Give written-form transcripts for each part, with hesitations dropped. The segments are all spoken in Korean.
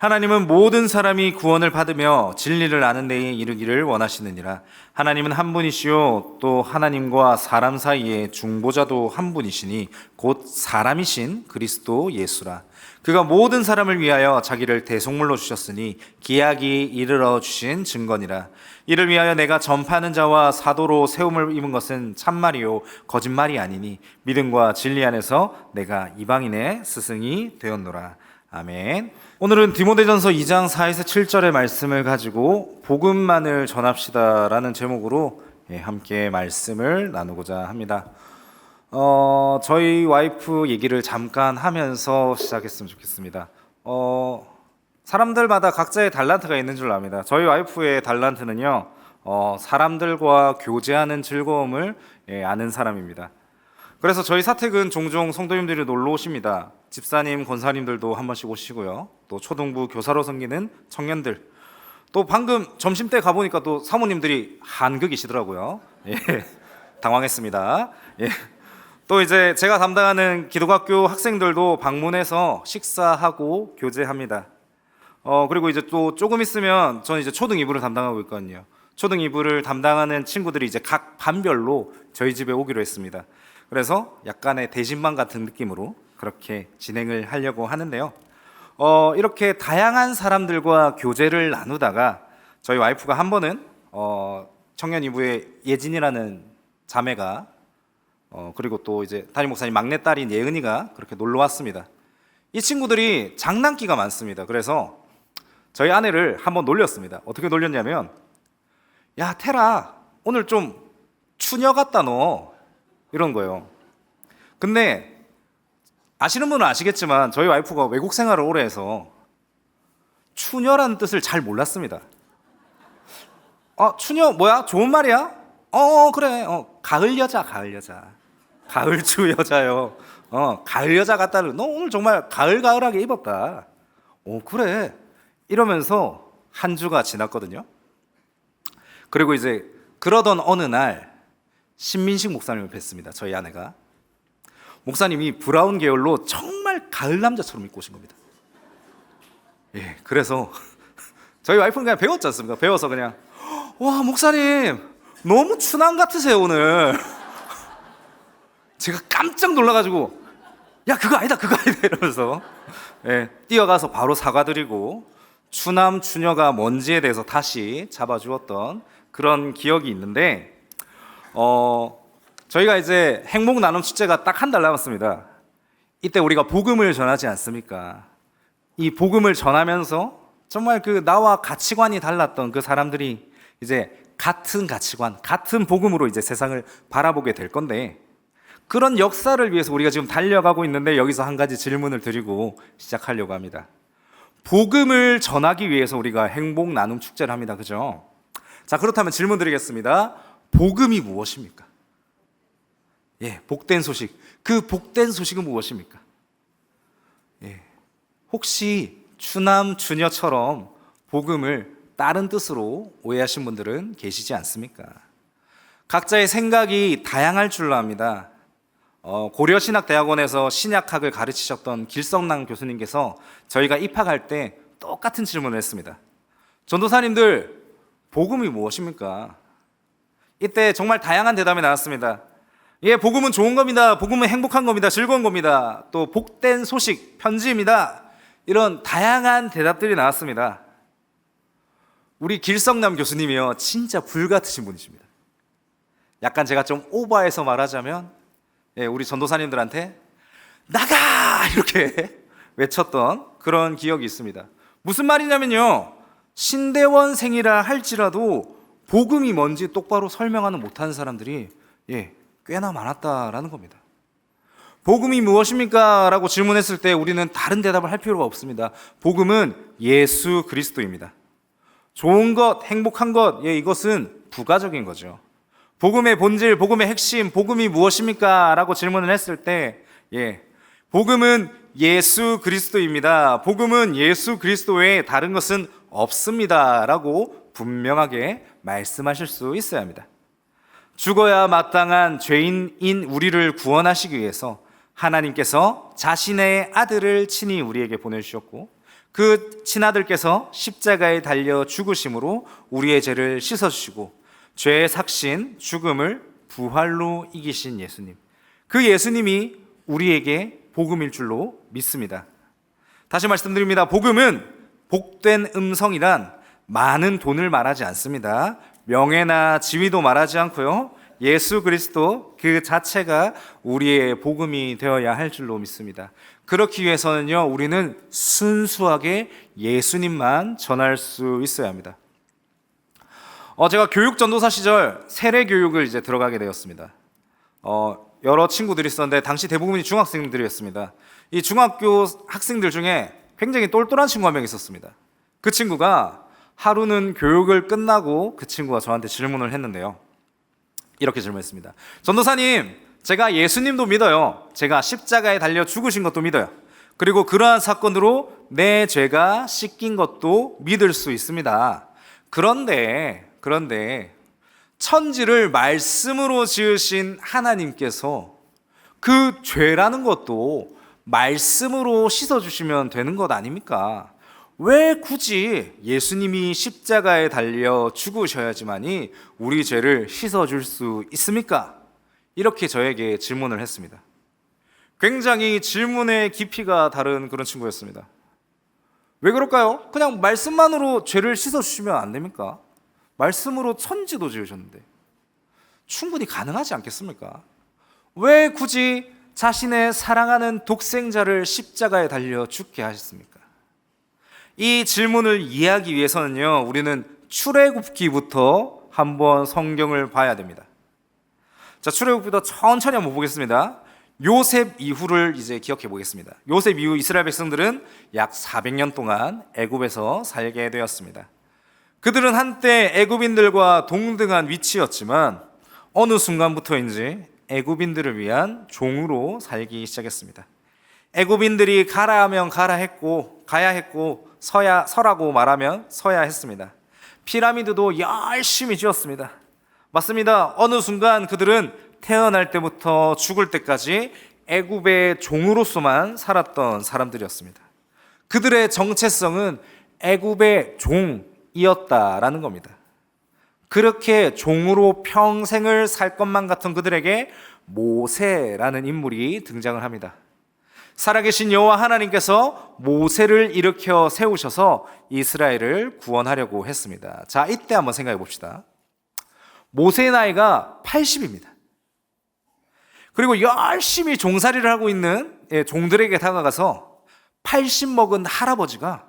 하나님은 모든 사람이 구원을 받으며 진리를 아는 데에 이르기를 원하시느니라. 하나님은 한 분이시요 또 하나님과 사람 사이에 중보자도 한 분이시니 곧 사람이신 그리스도 예수라. 그가 모든 사람을 위하여 자기를 대속물로 주셨으니 기약이 이르러 주신 증거니라. 이를 위하여 내가 전파하는 자와 사도로 세움을 입은 것은 참말이요 거짓말이 아니니 믿음과 진리 안에서 내가 이방인의 스승이 되었노라. 아멘. 오늘은 디모데전서 2장 4에서 7절의 말씀을 가지고 복음만을 전합시다라는 제목으로 함께 말씀을 나누고자 합니다. 저희 와이프 얘기를 잠깐 하면서 시작했으면 좋겠습니다. 사람들마다 각자의 달란트가 있는 줄 압니다. 저희 와이프의 달란트는요, 사람들과 교제하는 즐거움을 아는 사람입니다. 그래서 저희 사택은 종종 성도님들이 놀러 오십니다. 집사님, 권사님들도 한 번씩 오시고요. 또 초등부 교사로 섬기는 청년들, 또 방금 점심때 가보니까 또 사모님들이 한극이시더라고요. 예, 당황했습니다. 예. 또 이제 제가 담당하는 기독학교 학생들도 방문해서 식사하고 교제합니다. 그리고 이제 또 조금 있으면 저는 이제 초등 2부를 담당하고 있거든요. 초등 2부를 담당하는 친구들이 이제 각 반별로 저희 집에 오기로 했습니다. 그래서 약간의 대신반 같은 느낌으로 그렇게 진행을 하려고 하는데요. 이렇게 다양한 사람들과 교제를 나누다가 저희 와이프가 한 번은 청년 2부의 예진이라는 자매가 그리고 또 이제 담임 목사님 막내딸인 예은이가 그렇게 놀러 왔습니다. 이 친구들이 장난기가 많습니다. 그래서 저희 아내를 한번 놀렸습니다. 어떻게 놀렸냐면, 야 태라, 오늘 좀 추녀 같다 너, 이런 거예요. 근데 아시는 분은 아시겠지만 저희 와이프가 외국 생활을 오래 해서 추녀라는 뜻을 잘 몰랐습니다. 추녀 뭐야? 좋은 말이야? 그래. 가을 여자, 가을 여자. 가을추 여자요. 가을 여자 같다는, 너 오늘 정말 가을가을하게 입었다. 그래. 이러면서 한 주가 지났거든요. 그리고 이제 그러던 어느 날 신민식 목사님을 뵀습니다. 저희 아내가. 목사님이 브라운 계열로 정말 가을 남자처럼 입고 오신 겁니다. 예, 그래서 저희 와이프는 그냥 배웠지 않습니까? 배워서 그냥, 와 목사님 너무 추남 같으세요 오늘. 제가 깜짝 놀라가지고, 야 그거 아니다 이러면서 뛰어가서 바로 사과드리고 추남 추녀가 뭔지에 대해서 다시 잡아주었던 그런 기억이 있는데, 저희가 이제 행복 나눔 축제가 딱 한 달 남았습니다. 이때 우리가 복음을 전하지 않습니까? 이 복음을 전하면서 정말 그 나와 가치관이 달랐던 그 사람들이 이제 같은 가치관, 같은 복음으로 이제 세상을 바라보게 될 건데, 그런 역사를 위해서 우리가 지금 달려가고 있는데 여기서 한 가지 질문을 드리고 시작하려고 합니다. 복음을 전하기 위해서 우리가 행복 나눔 축제를 합니다. 그죠? 자, 그렇다면 질문 드리겠습니다. 복음이 무엇입니까? 예, 복된 소식. 그 복된 소식은 무엇입니까? 예, 혹시 추남 추녀처럼 복음을 다른 뜻으로 오해하신 분들은 계시지 않습니까? 각자의 생각이 다양할 줄로 압니다. 고려신학대학원에서 신약학을 가르치셨던 길성남 교수님께서 저희가 입학할 때 똑같은 질문을 했습니다. 전도사님들, 복음이 무엇입니까? 이때 정말 다양한 대답이 나왔습니다. 예, 복음은 좋은 겁니다. 복음은 행복한 겁니다. 즐거운 겁니다. 또 복된 소식, 편지입니다. 이런 다양한 대답들이 나왔습니다. 우리 길성남 교수님이요, 진짜 불같으신 분이십니다. 약간 제가 좀 오버해서 말하자면, 우리 전도사님들한테 나가! 이렇게 외쳤던 그런 기억이 있습니다. 무슨 말이냐면요, 신대원생이라 할지라도 복음이 뭔지 똑바로 설명하는 못하는 사람들이 꽤나 많았다라는 겁니다. 복음이 무엇입니까? 라고 질문했을 때 우리는 다른 대답을 할 필요가 없습니다. 복음은 예수 그리스도입니다. 좋은 것, 행복한 것, 이것은 부가적인 거죠. 복음의 본질, 복음의 핵심, 복음이 무엇입니까? 라고 질문을 했을 때, 복음은 예수 그리스도입니다. 복음은 예수 그리스도 외에 다른 것은 없습니다. 라고 분명하게 말씀하실 수 있어야 합니다. 죽어야 마땅한 죄인인 우리를 구원하시기 위해서 하나님께서 자신의 아들을 친히 우리에게 보내주셨고, 그 친아들께서 십자가에 달려 죽으심으로 우리의 죄를 씻어주시고 죄의 삭신, 죽음을 부활로 이기신 예수님, 그 예수님이 우리에게 복음일 줄로 믿습니다. 다시 말씀드립니다. 복음은 복된 음성이란 많은 돈을 말하지 않습니다. 명예나 지위도 말하지 않고요, 예수 그리스도 그 자체가 우리의 복음이 되어야 할 줄로 믿습니다. 그렇기 위해서는요, 우리는 순수하게 예수님만 전할 수 있어야 합니다. 제가 교육 전도사 시절 세례 교육을 이제 들어가게 되었습니다. 여러 친구들이 있었는데 당시 대부분이 중학생들이었습니다. 이 중학교 학생들 중에 굉장히 똘똘한 친구 한 명 있었습니다. 그 친구가 하루는 교육을 끝나고 그 친구가 저한테 질문을 했는데요, 이렇게 질문했습니다. 전도사님, 제가 예수님도 믿어요. 제가 십자가에 달려 죽으신 것도 믿어요. 그리고 그러한 사건으로 내 죄가 씻긴 것도 믿을 수 있습니다. 그런데 천지를 말씀으로 지으신 하나님께서 그 죄라는 것도 말씀으로 씻어주시면 되는 것 아닙니까? 왜 굳이 예수님이 십자가에 달려 죽으셔야지만이 우리 죄를 씻어줄 수 있습니까? 이렇게 저에게 질문을 했습니다. 굉장히 질문의 깊이가 다른 그런 친구였습니다. 왜 그럴까요? 그냥 말씀만으로 죄를 씻어주시면 안 됩니까? 말씀으로 천지도 지으셨는데 충분히 가능하지 않겠습니까? 왜 굳이 자신의 사랑하는 독생자를 십자가에 달려 죽게 하셨습니까? 이 질문을 이해하기 위해서는요, 우리는 출애굽기부터 한번 성경을 봐야 됩니다. 자, 출애굽기부터 천천히 한번 보겠습니다. 요셉 이후를 이제 기억해 보겠습니다. 요셉 이후 이스라엘 백성들은 약 400년 동안 애굽에서 살게 되었습니다. 그들은 한때 애굽인들과 동등한 위치였지만 어느 순간부터인지 애굽인들을 위한 종으로 살기 시작했습니다. 애굽인들이 가라 하면 가라 했고, 가야 했고, 서라고 말하면 서야 했습니다. 피라미드도 열심히 지었습니다. 맞습니다. 어느 순간 그들은 태어날 때부터 죽을 때까지 애굽의 종으로서만 살았던 사람들이었습니다. 그들의 정체성은 애굽의 종이었다라는 겁니다. 그렇게 종으로 평생을 살 것만 같은 그들에게 모세라는 인물이 등장을 합니다. 살아계신 여호와 하나님께서 모세를 일으켜 세우셔서 이스라엘을 구원하려고 했습니다. 자, 이때 한번 생각해 봅시다. 모세의 나이가 80입니다. 그리고 열심히 종살이를 하고 있는 종들에게 다가가서 80 먹은 할아버지가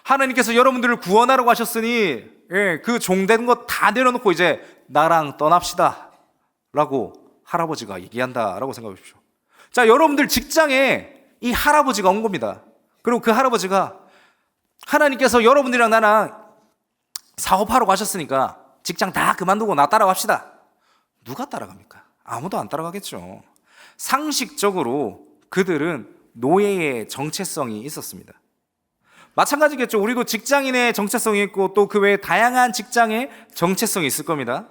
하나님께서 여러분들을 구원하라고 하셨으니 그 종된 거 다 내려놓고 이제 나랑 떠납시다 라고 할아버지가 얘기한다라고 생각해 보십시오. 자, 여러분들 직장에 이 할아버지가 온 겁니다. 그리고 그 할아버지가 하나님께서 여러분들이랑 나랑 사업하러 가셨으니까 직장 다 그만두고 나 따라갑시다. 누가 따라갑니까? 아무도 안 따라가겠죠. 상식적으로 그들은 노예의 정체성이 있었습니다. 마찬가지겠죠. 우리도 직장인의 정체성이 있고 또 그 외에 다양한 직장의 정체성이 있을 겁니다.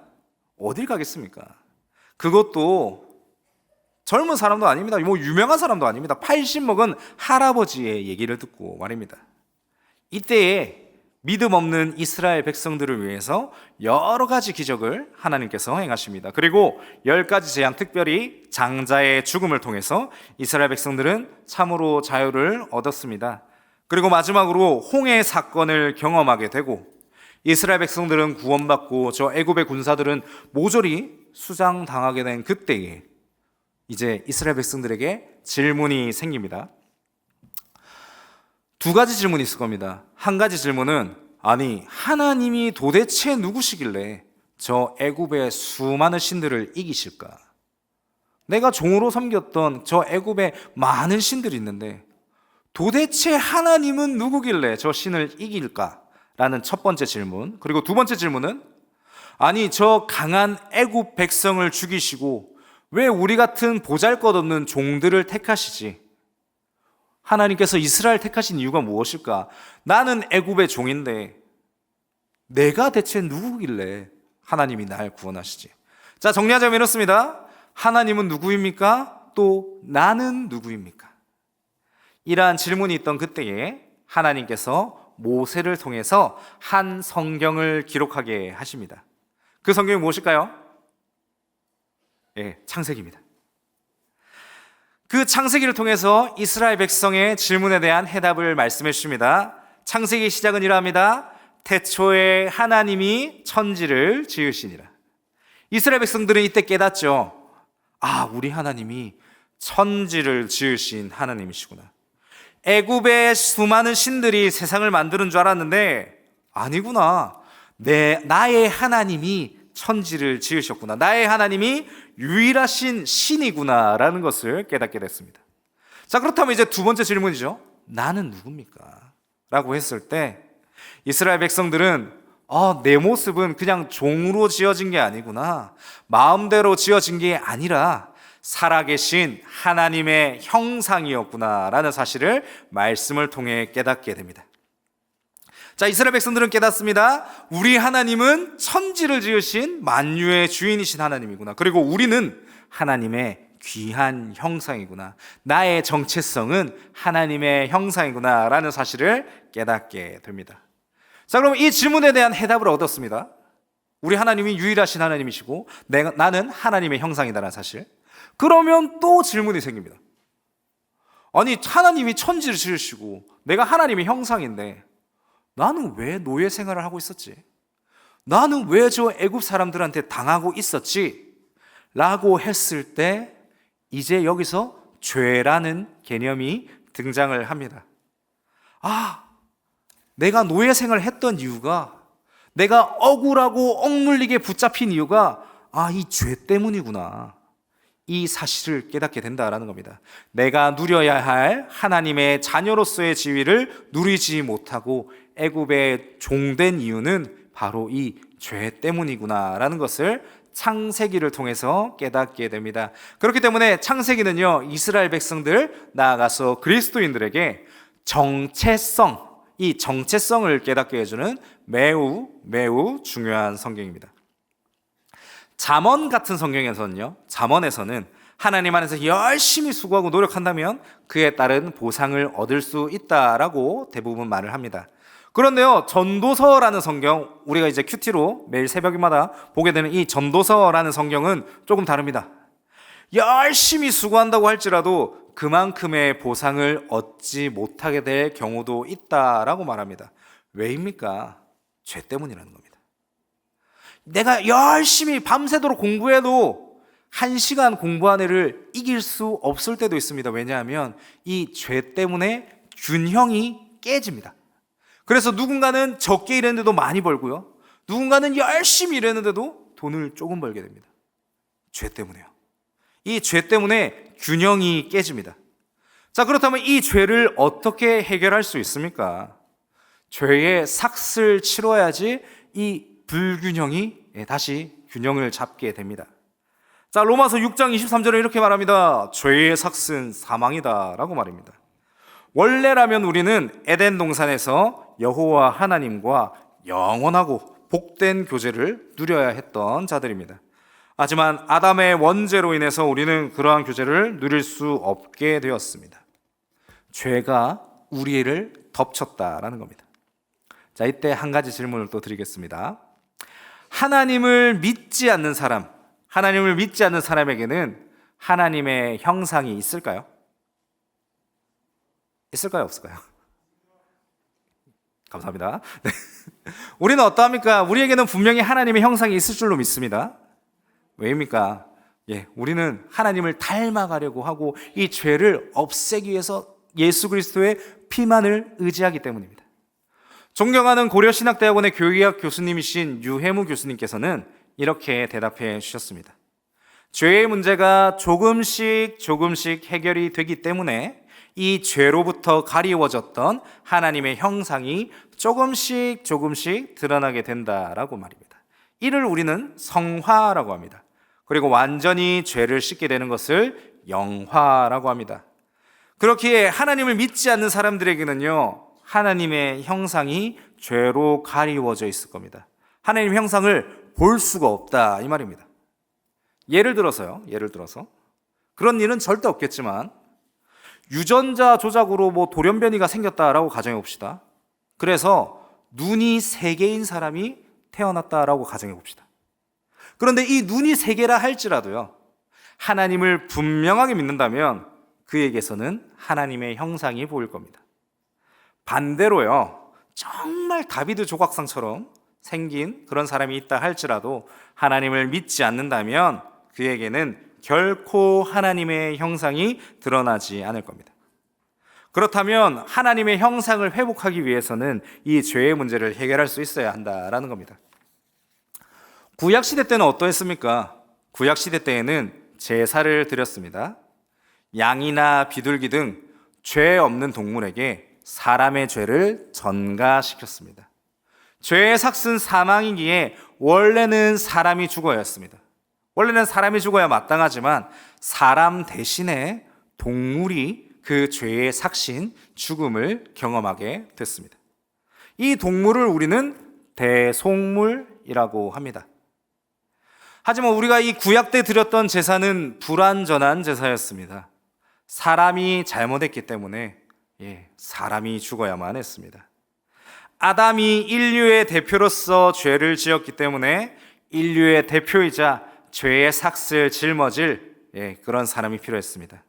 어딜 가겠습니까? 그것도 젊은 사람도 아닙니다. 뭐 유명한 사람도 아닙니다. 80 먹은 할아버지의 얘기를 듣고 말입니다. 이때에 믿음 없는 이스라엘 백성들을 위해서 여러 가지 기적을 하나님께서 행하십니다. 그리고 10가지 재앙, 특별히 장자의 죽음을 통해서 이스라엘 백성들은 참으로 자유를 얻었습니다. 그리고 마지막으로 홍해 사건을 경험하게 되고 이스라엘 백성들은 구원받고 저 애굽의 군사들은 모조리 수장당하게 된 그때에 이제 이스라엘 백성들에게 질문이 생깁니다. 두 가지 질문이 있을 겁니다. 한 가지 질문은 아니 하나님이 도대체 누구시길래 저 애굽의 수많은 신들을 이기실까? 내가 종으로 섬겼던 저 애굽의 많은 신들이 있는데 도대체 하나님은 누구길래 저 신을 이길까? 라는 첫 번째 질문. 그리고 두 번째 질문은 아니 저 강한 애굽 백성을 죽이시고 왜 우리 같은 보잘것없는 종들을 택하시지? 하나님께서 이스라엘 택하신 이유가 무엇일까? 나는 애굽의 종인데 내가 대체 누구길래 하나님이 날 구원하시지? 자, 정리하자면 이렇습니다. 하나님은 누구입니까? 또 나는 누구입니까? 이러한 질문이 있던 그때에 하나님께서 모세를 통해서 한 성경을 기록하게 하십니다. 그 성경이 무엇일까요? 창세기입니다. 그 창세기를 통해서 이스라엘 백성의 질문에 대한 해답을 말씀해 주십니다. 창세기 시작은 이러합니다. 태초에 하나님이 천지를 지으시니라. 이스라엘 백성들은 이때 깨닫죠. 우리 하나님이 천지를 지으신 하나님이시구나. 애굽의 수많은 신들이 세상을 만드는 줄 알았는데 아니구나. 나의 하나님이 천지를 지으셨구나. 나의 하나님이 유일하신 신이구나 라는 것을 깨닫게 됐습니다. 자, 그렇다면 이제 두 번째 질문이죠. 나는 누굽니까? 라고 했을 때 이스라엘 백성들은 내 모습은 그냥 종으로 지어진 게 아니구나. 마음대로 지어진 게 아니라 살아계신 하나님의 형상이었구나 라는 사실을 말씀을 통해 깨닫게 됩니다. 자, 이스라엘 백성들은 깨닫습니다. 우리 하나님은 천지를 지으신 만유의 주인이신 하나님이구나. 그리고 우리는 하나님의 귀한 형상이구나. 나의 정체성은 하나님의 형상이구나 라는 사실을 깨닫게 됩니다. 자, 그럼 이 질문에 대한 해답을 얻었습니다. 우리 하나님이 유일하신 하나님이시고 나는 하나님의 형상이다라는 사실. 그러면 또 질문이 생깁니다. 아니, 하나님이 천지를 지으시고 내가 하나님의 형상인데 나는 왜 노예 생활을 하고 있었지? 나는 왜 저 애굽 사람들한테 당하고 있었지? 라고 했을 때 이제 여기서 죄라는 개념이 등장을 합니다. 내가 노예 생활을 했던 이유가, 내가 억울하고 억눌리게 붙잡힌 이유가 이 죄 때문이구나. 이 사실을 깨닫게 된다라는 겁니다. 내가 누려야 할 하나님의 자녀로서의 지위를 누리지 못하고 애굽의 종된 이유는 바로 이 죄 때문이구나라는 것을 창세기를 통해서 깨닫게 됩니다. 그렇기 때문에 창세기는요, 이스라엘 백성들, 나아가서 그리스도인들에게 이 정체성을 깨닫게 해주는 매우 중요한 성경입니다. 잠언 같은 성경에서는요, 잠언에서는 하나님 안에서 열심히 수고하고 노력한다면 그에 따른 보상을 얻을 수 있다라고 대부분 말을 합니다. 그런데요, 전도서라는 성경, 우리가 이제 큐티로 매일 새벽마다 보게 되는 이 전도서라는 성경은 조금 다릅니다. 열심히 수고한다고 할지라도 그만큼의 보상을 얻지 못하게 될 경우도 있다라고 말합니다. 왜입니까? 죄 때문이라는 겁니다. 내가 열심히 밤새도록 공부해도 1시간 공부한 애를 이길 수 없을 때도 있습니다. 왜냐하면 이 죄 때문에 균형이 깨집니다. 그래서 누군가는 적게 일했는데도 많이 벌고요, 누군가는 열심히 일했는데도 돈을 조금 벌게 됩니다. 죄 때문에요. 이 죄 때문에 균형이 깨집니다. 자, 그렇다면 이 죄를 어떻게 해결할 수 있습니까? 죄의 삭을 치러야지 이 불균형이 다시 균형을 잡게 됩니다. 자, 로마서 6장 23절에 이렇게 말합니다. 죄의 삭은 사망이다 라고 말입니다. 원래라면 우리는 에덴 동산에서 여호와 하나님과 영원하고 복된 교제를 누려야 했던 자들입니다. 하지만 아담의 원죄로 인해서 우리는 그러한 교제를 누릴 수 없게 되었습니다. 죄가 우리를 덮쳤다라는 겁니다. 자, 이때 한 가지 질문을 또 드리겠습니다. 하나님을 믿지 않는 사람에게는 하나님의 형상이 있을까요? 있을까요? 없을까요? 감사합니다. 네. 우리는 어떠합니까? 우리에게는 분명히 하나님의 형상이 있을 줄로 믿습니다. 왜입니까? 우리는 하나님을 닮아가려고 하고 이 죄를 없애기 위해서 예수 그리스도의 피만을 의지하기 때문입니다. 존경하는 고려신학대학원의 교육학 교수님이신 유해무 교수님께서는 이렇게 대답해 주셨습니다. 죄의 문제가 조금씩 해결이 되기 때문에 이 죄로부터 가리워졌던 하나님의 형상이 조금씩 드러나게 된다라고 말입니다. 이를 우리는 성화라고 합니다. 그리고 완전히 죄를 씻게 되는 것을 영화라고 합니다. 그렇기에 하나님을 믿지 않는 사람들에게는요, 하나님의 형상이 죄로 가리워져 있을 겁니다. 하나님의 형상을 볼 수가 없다 이 말입니다. 예를 들어서 그런 일은 절대 없겠지만 유전자 조작으로 뭐 돌연변이가 생겼다라고 가정해 봅시다. 그래서 눈이 3개인 사람이 태어났다라고 가정해 봅시다. 그런데 이 눈이 3개라 할지라도요, 하나님을 분명하게 믿는다면 그에게서는 하나님의 형상이 보일 겁니다. 반대로요, 정말 다비드 조각상처럼 생긴 그런 사람이 있다 할지라도 하나님을 믿지 않는다면 그에게는 결코 하나님의 형상이 드러나지 않을 겁니다. 그렇다면 하나님의 형상을 회복하기 위해서는 이 죄의 문제를 해결할 수 있어야 한다라는 겁니다. 구약시대 때는 어떠했습니까? 구약시대 때에는 제사를 드렸습니다. 양이나 비둘기 등 죄 없는 동물에게 사람의 죄를 전가시켰습니다. 죄의 삭은 사망이기에 원래는 사람이 죽어야 했습니다. 원래는 사람이 죽어야 마땅하지만 사람 대신에 동물이 그 죄의 삭신 죽음을 경험하게 됐습니다. 이 동물을 우리는 대속물이라고 합니다. 하지만 우리가 이 구약 때 드렸던 제사는 불완전한 제사였습니다. 사람이 잘못했기 때문에 사람이 죽어야만 했습니다. 아담이 인류의 대표로서 죄를 지었기 때문에 인류의 대표이자 죄의 삭을 짊어질 그런 사람이 필요했습니다.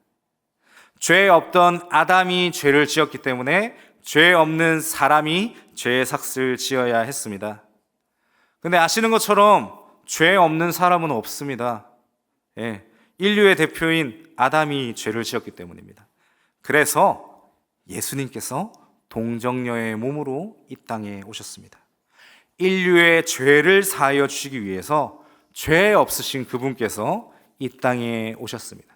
죄 없던 아담이 죄를 지었기 때문에 죄 없는 사람이 죄의 삭을 지어야 했습니다. 근데 아시는 것처럼 죄 없는 사람은 없습니다. 인류의 대표인 아담이 죄를 지었기 때문입니다. 그래서 예수님께서 동정녀의 몸으로 이 땅에 오셨습니다. 인류의 죄를 사하여 주시기 위해서 죄 없으신 그분께서 이 땅에 오셨습니다.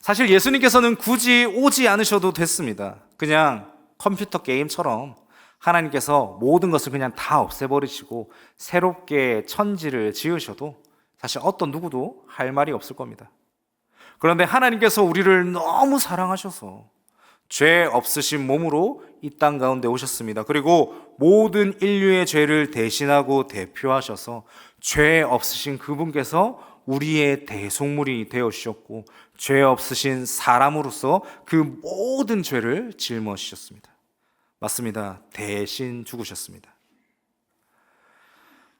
사실 예수님께서는 굳이 오지 않으셔도 됐습니다. 그냥 컴퓨터 게임처럼 하나님께서 모든 것을 그냥 다 없애버리시고 새롭게 천지를 지으셔도 사실 어떤 누구도 할 말이 없을 겁니다. 그런데 하나님께서 우리를 너무 사랑하셔서 죄 없으신 몸으로 이 땅 가운데 오셨습니다. 그리고 모든 인류의 죄를 대신하고 대표하셔서 죄 없으신 그분께서 우리의 대속물이 되어 주셨고 죄 없으신 사람으로서 그 모든 죄를 짊어지셨습니다. 맞습니다. 대신 죽으셨습니다.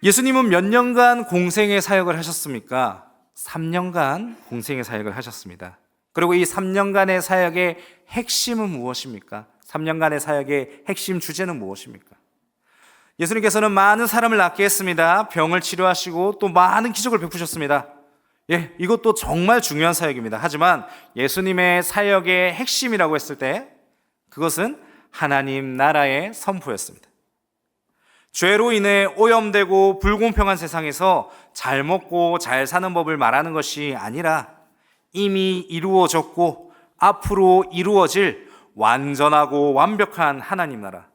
예수님은 몇 년간 공생의 사역을 하셨습니까? 3년간 공생의 사역을 하셨습니다. 그리고 이 3년간의 사역의 핵심은 무엇입니까? 3년간의 사역의 핵심 주제는 무엇입니까? 예수님께서는 많은 사람을 낫게 했습니다. 병을 치료하시고 또 많은 기적을 베푸셨습니다. 이것도 정말 중요한 사역입니다. 하지만 예수님의 사역의 핵심이라고 했을 때 그것은 하나님 나라의 선포였습니다. 죄로 인해 오염되고 불공평한 세상에서 잘 먹고 잘 사는 법을 말하는 것이 아니라 이미 이루어졌고 앞으로 이루어질 완전하고 완벽한 하나님 나라,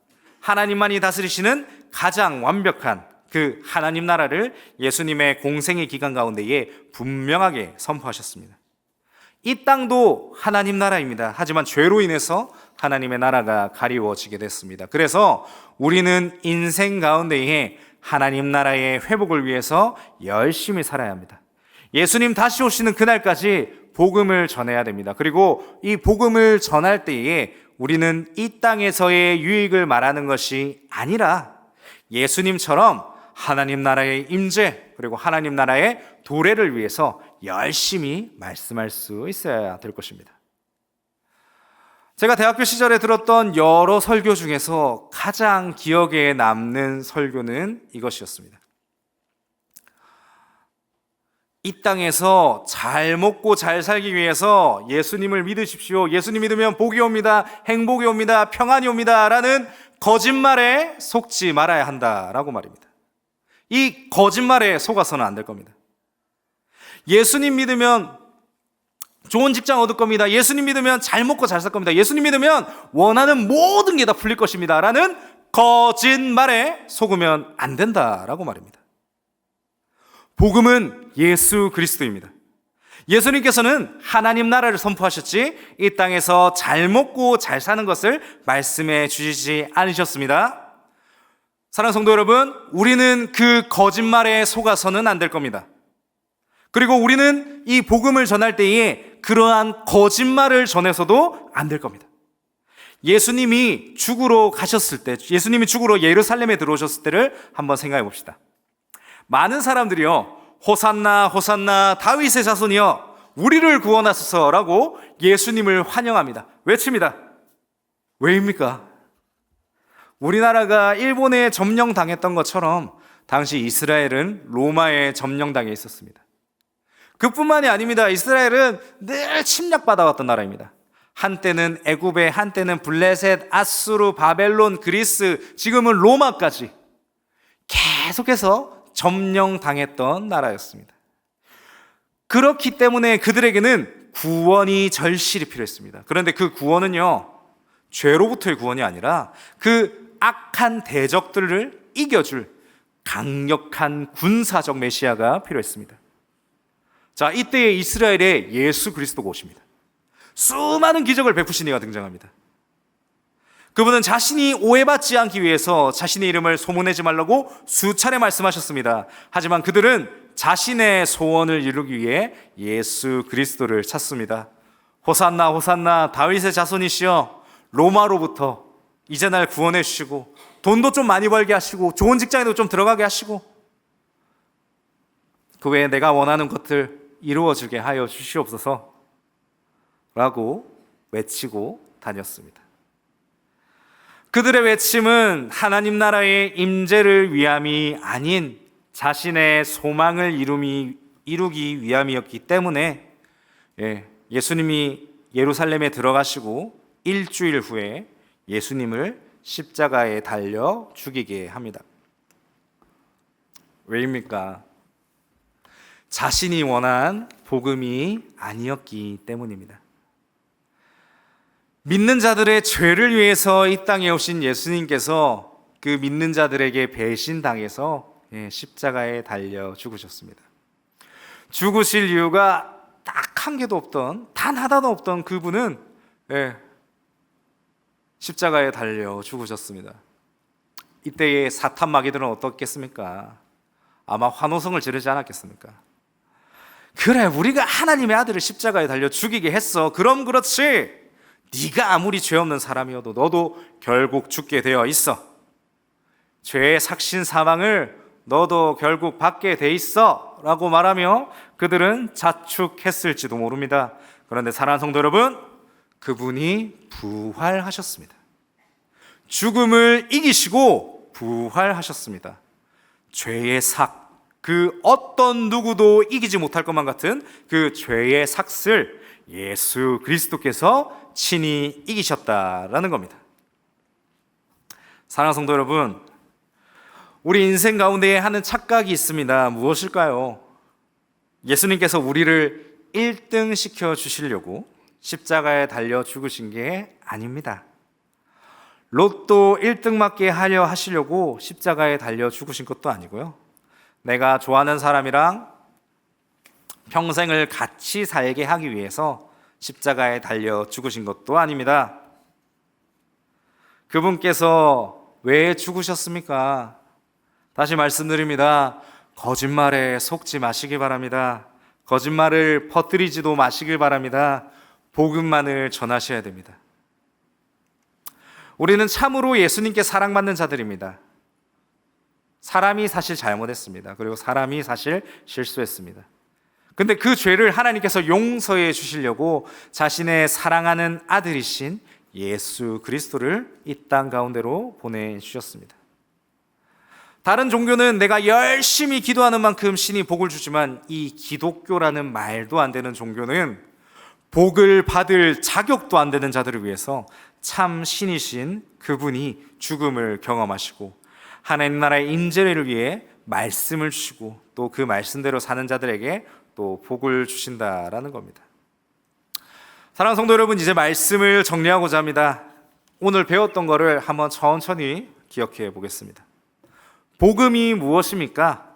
하나님만이 다스리시는 가장 완벽한 그 하나님 나라를 예수님의 공생의 기간 가운데에 분명하게 선포하셨습니다. 이 땅도 하나님 나라입니다. 하지만 죄로 인해서 하나님의 나라가 가리워지게 됐습니다. 그래서 우리는 인생 가운데에 하나님 나라의 회복을 위해서 열심히 살아야 합니다. 예수님 다시 오시는 그날까지 복음을 전해야 됩니다. 그리고 이 복음을 전할 때에 우리는 이 땅에서의 유익을 말하는 것이 아니라 예수님처럼 하나님 나라의 임재 그리고 하나님 나라의 도래를 위해서 열심히 말씀할 수 있어야 될 것입니다. 제가 대학교 시절에 들었던 여러 설교 중에서 가장 기억에 남는 설교는 이것이었습니다. 이 땅에서 잘 먹고 잘 살기 위해서 예수님을 믿으십시오. 예수님 믿으면 복이 옵니다. 행복이 옵니다. 평안이 옵니다. 라는 거짓말에 속지 말아야 한다라고 말입니다. 이 거짓말에 속아서는 안 될 겁니다. 예수님 믿으면 좋은 직장 얻을 겁니다. 예수님 믿으면 잘 먹고 잘 살 겁니다. 예수님 믿으면 원하는 모든 게 다 풀릴 것입니다. 라는 거짓말에 속으면 안 된다라고 말입니다. 복음은 예수 그리스도입니다. 예수님께서는 하나님 나라를 선포하셨지 이 땅에서 잘 먹고 잘 사는 것을 말씀해 주시지 않으셨습니다. 사랑하는 성도 여러분, 우리는 그 거짓말에 속아서는 안 될 겁니다. 그리고 우리는 이 복음을 전할 때에 그러한 거짓말을 전해서도 안 될 겁니다. 예수님이 죽으러 가셨을 때, 예수님이 죽으러 예루살렘에 들어오셨을 때를 한번 생각해 봅시다. 많은 사람들이요, 호산나 호산나 다윗의 자손이여 우리를 구원하소서라고 예수님을 환영합니다. 외칩니다. 왜입니까? 우리나라가 일본에 점령당했던 것처럼 당시 이스라엘은 로마에 점령당해 있었습니다. 그뿐만이 아닙니다. 이스라엘은 늘 침략받아왔던 나라입니다. 한때는 애굽에, 한때는 블레셋, 아수르, 바벨론, 그리스, 지금은 로마까지 계속해서 점령당했던 나라였습니다. 그렇기 때문에 그들에게는 구원이 절실히 필요했습니다. 그런데 그 구원은요, 죄로부터의 구원이 아니라 그 악한 대적들을 이겨줄 강력한 군사적 메시아가 필요했습니다. 자, 이때에 이스라엘에 예수 그리스도가 오십니다. 수많은 기적을 베푸신 이가 등장합니다. 그분은 자신이 오해받지 않기 위해서 자신의 이름을 소문내지 말라고 수차례 말씀하셨습니다. 하지만 그들은 자신의 소원을 이루기 위해 예수 그리스도를 찾습니다. 호산나 호산나 다윗의 자손이시여 로마로부터 이제 날 구원해 주시고 돈도 좀 많이 벌게 하시고 좋은 직장에도 좀 들어가게 하시고 그 외에 내가 원하는 것들 이루어주게 하여 주시옵소서 라고 외치고 다녔습니다. 그들의 외침은 하나님 나라의 임재를 위함이 아닌 자신의 소망을 이루기 위함이었기 때문에 예수님이 예루살렘에 들어가시고 일주일 후에 예수님을 십자가에 달려 죽이게 합니다. 왜입니까? 자신이 원한 복음이 아니었기 때문입니다. 믿는 자들의 죄를 위해서 이 땅에 오신 예수님께서 그 믿는 자들에게 배신당해서 십자가에 달려 죽으셨습니다. 죽으실 이유가 딱 한 개도 없던, 단 하나도 없던 그분은 십자가에 달려 죽으셨습니다. 이때의 사탄 마귀들은 어떻겠습니까? 아마 환호성을 지르지 않았겠습니까? 그래, 우리가 하나님의 아들을 십자가에 달려 죽이게 했어. 그럼 그렇지. 네가 아무리 죄 없는 사람이어도 너도 결국 죽게 되어 있어. 죄의 삭신 사망을 너도 결국 받게 돼 있어 라고 말하며 그들은 자축했을지도 모릅니다. 그런데 사랑하는 성도 여러분, 그분이 부활하셨습니다. 죽음을 이기시고 부활하셨습니다. 죄의 삭, 그 어떤 누구도 이기지 못할 것만 같은 그 죄의 삭을 예수 그리스도께서 친히 이기셨다라는 겁니다. 사랑하는 성도 여러분, 우리 인생 가운데 하는 착각이 있습니다. 무엇일까요? 예수님께서 우리를 1등 시켜 주시려고 십자가에 달려 죽으신 게 아닙니다. 로또 1등 맞게 하려 하시려고 십자가에 달려 죽으신 것도 아니고요. 내가 좋아하는 사람이랑 평생을 같이 살게 하기 위해서 십자가에 달려 죽으신 것도 아닙니다. 그분께서 왜 죽으셨습니까? 다시 말씀드립니다. 거짓말에 속지 마시기 바랍니다. 거짓말을 퍼뜨리지도 마시길 바랍니다. 복음만을 전하셔야 됩니다. 우리는 참으로 예수님께 사랑받는 자들입니다. 사람이 사실 잘못했습니다. 그리고 사람이 사실 실수했습니다. 근데 그 죄를 하나님께서 용서해 주시려고 자신의 사랑하는 아들이신 예수 그리스도를 이 땅 가운데로 보내주셨습니다. 다른 종교는 내가 열심히 기도하는 만큼 신이 복을 주지만 이 기독교라는 말도 안 되는 종교는 복을 받을 자격도 안 되는 자들을 위해서 참 신이신 그분이 죽음을 경험하시고 하나님 나라의 임재를 위해 말씀을 주시고 또 그 말씀대로 사는 자들에게 또 복을 주신다라는 겁니다. 사랑하는 성도 여러분, 이제 말씀을 정리하고자 합니다. 오늘 배웠던 거를 한번 천천히 기억해 보겠습니다. 복음이 무엇입니까?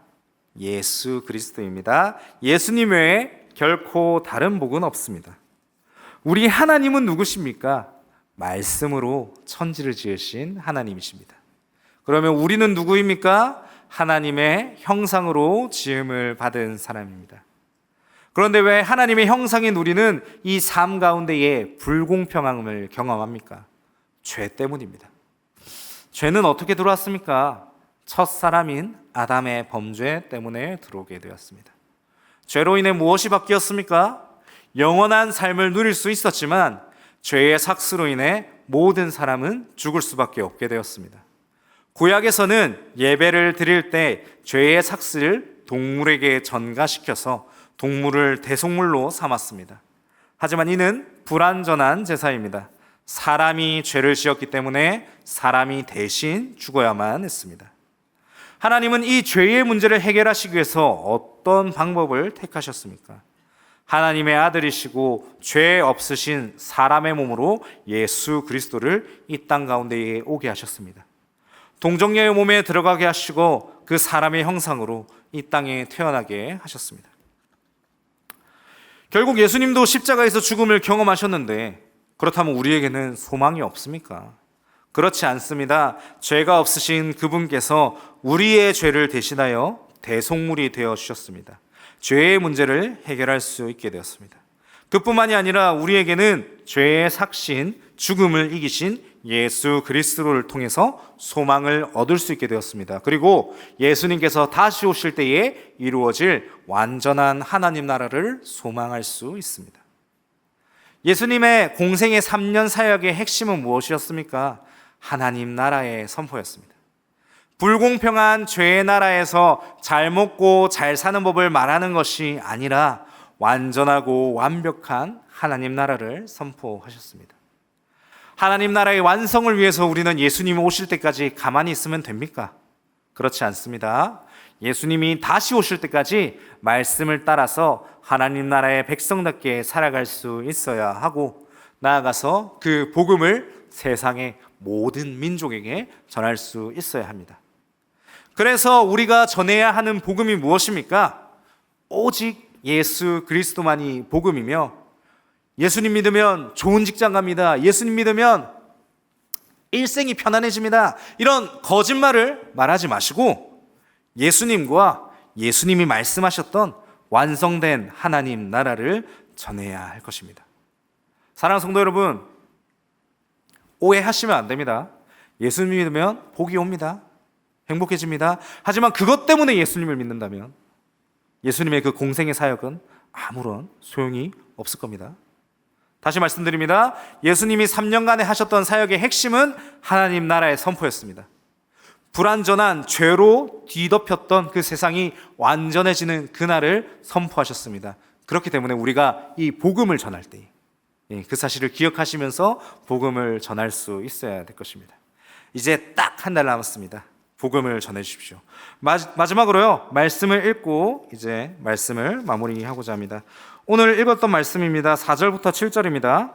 예수 그리스도입니다. 예수님 외에 결코 다른 복은 없습니다. 우리 하나님은 누구십니까? 말씀으로 천지를 지으신 하나님이십니다. 그러면 우리는 누구입니까? 하나님의 형상으로 지음을 받은 사람입니다. 그런데 왜 하나님의 형상인 우리는 이 삶 가운데에 불공평함을 경험합니까? 죄 때문입니다. 죄는 어떻게 들어왔습니까? 첫 사람인 아담의 범죄 때문에 들어오게 되었습니다. 죄로 인해 무엇이 바뀌었습니까? 영원한 삶을 누릴 수 있었지만 죄의 삭스로 인해 모든 사람은 죽을 수밖에 없게 되었습니다. 구약에서는 예배를 드릴 때 죄의 삭스를 동물에게 전가시켜서 동물을 대속물로 삼았습니다. 하지만 이는 불완전한 제사입니다. 사람이 죄를 지었기 때문에 사람이 대신 죽어야만 했습니다. 하나님은 이 죄의 문제를 해결하시기 위해서 어떤 방법을 택하셨습니까? 하나님의 아들이시고 죄 없으신 사람의 몸으로 예수 그리스도를 이 땅 가운데에 오게 하셨습니다. 동정녀의 몸에 들어가게 하시고 그 사람의 형상으로 이 땅에 태어나게 하셨습니다. 결국 예수님도 십자가에서 죽음을 경험하셨는데 그렇다면 우리에게는 소망이 없습니까? 그렇지 않습니다. 죄가 없으신 그분께서 우리의 죄를 대신하여 대속물이 되어 주셨습니다. 죄의 문제를 해결할 수 있게 되었습니다. 그뿐만이 아니라 우리에게는 죄의 삭신, 죽음을 이기신 예수 그리스도를 통해서 소망을 얻을 수 있게 되었습니다. 그리고 예수님께서 다시 오실 때에 이루어질 완전한 하나님 나라를 소망할 수 있습니다. 예수님의 공생의 3년 사역의 핵심은 무엇이었습니까? 하나님 나라의 선포였습니다. 불공평한 죄의 나라에서 잘 먹고 잘 사는 법을 말하는 것이 아니라 완전하고 완벽한 하나님 나라를 선포하셨습니다. 하나님 나라의 완성을 위해서 우리는 예수님이 오실 때까지 가만히 있으면 됩니까? 그렇지 않습니다. 예수님이 다시 오실 때까지 말씀을 따라서 하나님 나라의 백성답게 살아갈 수 있어야 하고, 나아가서 그 복음을 세상의 모든 민족에게 전할 수 있어야 합니다. 그래서 우리가 전해야 하는 복음이 무엇입니까? 오직 예수 그리스도만이 복음이며, 예수님 믿으면 좋은 직장 갑니다, 예수님 믿으면 일생이 편안해집니다, 이런 거짓말을 말하지 마시고 예수님과 예수님이 말씀하셨던 완성된 하나님 나라를 전해야 할 것입니다. 사랑하는 성도 여러분, 오해하시면 안 됩니다. 예수님 믿으면 복이 옵니다, 행복해집니다. 하지만 그것 때문에 예수님을 믿는다면 예수님의 그 공생의 사역은 아무런 소용이 없을 겁니다. 다시 말씀드립니다. 예수님이 3년간에 하셨던 사역의 핵심은 하나님 나라의 선포였습니다. 불완전한 죄로 뒤덮였던 그 세상이 완전해지는 그날을 선포하셨습니다. 그렇기 때문에 우리가 이 복음을 전할 때 그 사실을 기억하시면서 복음을 전할 수 있어야 될 것입니다. 이제 딱 한 달 남았습니다. 복음을 전해 주십시오. 마지막으로요, 말씀을 읽고 이제 말씀을 마무리하고자 합니다. 오늘 읽었던 말씀입니다. 4절부터 7절입니다.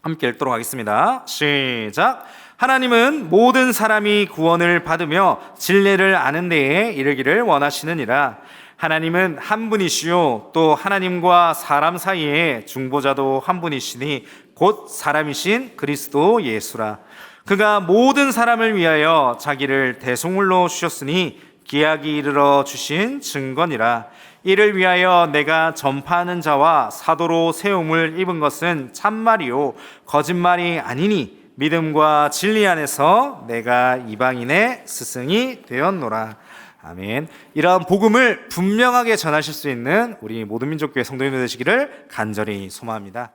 함께 읽도록 하겠습니다. 시작. 하나님은 모든 사람이 구원을 받으며 진리를 아는 데에 이르기를 원하시느니라. 하나님은 한 분이시요 또 하나님과 사람 사이에 중보자도 한 분이시니 곧 사람이신 그리스도 예수라. 그가 모든 사람을 위하여 자기를 대속물로 주셨으니 기약이 이르러 주신 증거니라. 이를 위하여 내가 전파하는 자와 사도로 세움을 입은 것은 참말이요 거짓말이 아니니 믿음과 진리 안에서 내가 이방인의 스승이 되었노라. 아멘. 이러한 복음을 분명하게 전하실 수 있는 우리 모든 민족교회 성도님들 되시기를 간절히 소망합니다.